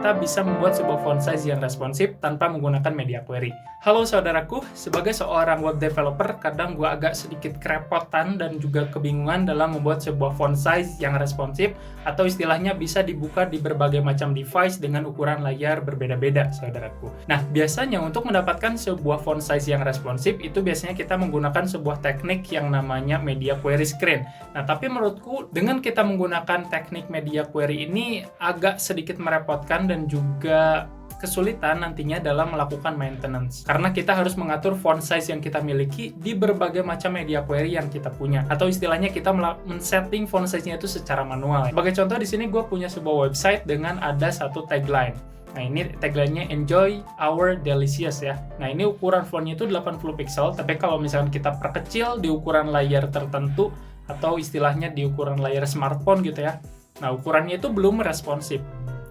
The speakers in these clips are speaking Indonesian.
kita bisa membuat sebuah font size yang responsif tanpa menggunakan media query. Halo saudaraku, sebagai seorang web developer, kadang gue agak sedikit kerepotan dan juga kebingungan dalam membuat sebuah font size yang responsif, atau istilahnya bisa dibuka di berbagai macam device dengan ukuran layar berbeda-beda, saudaraku. Nah, biasanya untuk mendapatkan sebuah font size yang responsif, itu biasanya kita menggunakan sebuah teknik yang namanya media query screen. Nah, tapi menurutku dengan kita menggunakan teknik media query ini agak sedikit merepotkan dan juga kesulitan nantinya dalam melakukan maintenance. Karena kita harus mengatur font size yang kita miliki di berbagai macam media query yang kita punya. Atau istilahnya kita men-setting font size-nya itu secara manual. Sebagai contoh di sini gue punya sebuah website dengan ada satu tagline. Nah, ini tagline-nya Enjoy Our Delicious ya. Nah, ini ukuran fontnya itu 80 pixel, tapi kalau misalkan kita perkecil di ukuran layar tertentu atau istilahnya di ukuran layar smartphone gitu ya. Nah, ukurannya itu belum responsif.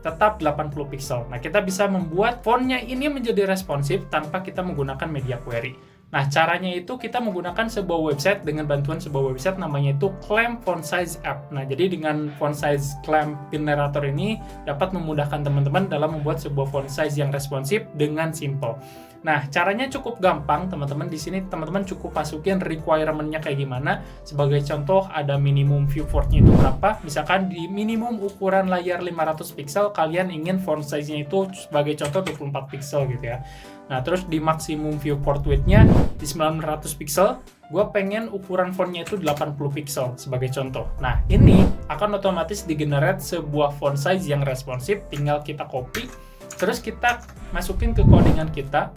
Tetap 80 pixel. Nah, kita bisa membuat fontnya ini menjadi responsif tanpa kita menggunakan media query. Nah, caranya itu kita menggunakan sebuah website dengan bantuan sebuah website namanya itu Clamp Font Size App. Nah, jadi dengan font size Clamp generator ini dapat memudahkan teman-teman dalam membuat sebuah font size yang responsif dengan simple. Nah, caranya cukup gampang, teman-teman. Di sini teman-teman cukup masukin requirement-nya kayak gimana. Sebagai contoh, ada minimum viewport-nya itu berapa. Misalkan di minimum ukuran layar 500 pixel, kalian ingin font size-nya itu sebagai contoh 24 pixel gitu ya. Nah, terus di maksimum viewport width-nya di 900 pixel, gue pengen ukuran fontnya itu 80 pixel sebagai contoh. Nah, ini akan otomatis di-generate sebuah font size yang responsif, tinggal kita copy, terus kita masukin ke codingan kita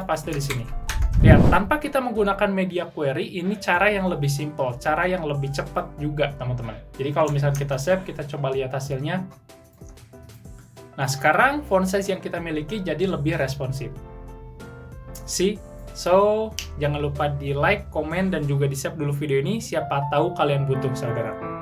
paste di sini. Lihat, tanpa kita menggunakan media query, ini cara yang lebih simple, cara yang lebih cepat juga, teman-teman. Jadi kalau misalnya kita save, kita coba lihat hasilnya. Nah, sekarang font size yang kita miliki jadi lebih responsif. See? So, jangan lupa di like, komen, dan juga di save dulu video ini. Siapa tahu kalian butuh, saudara.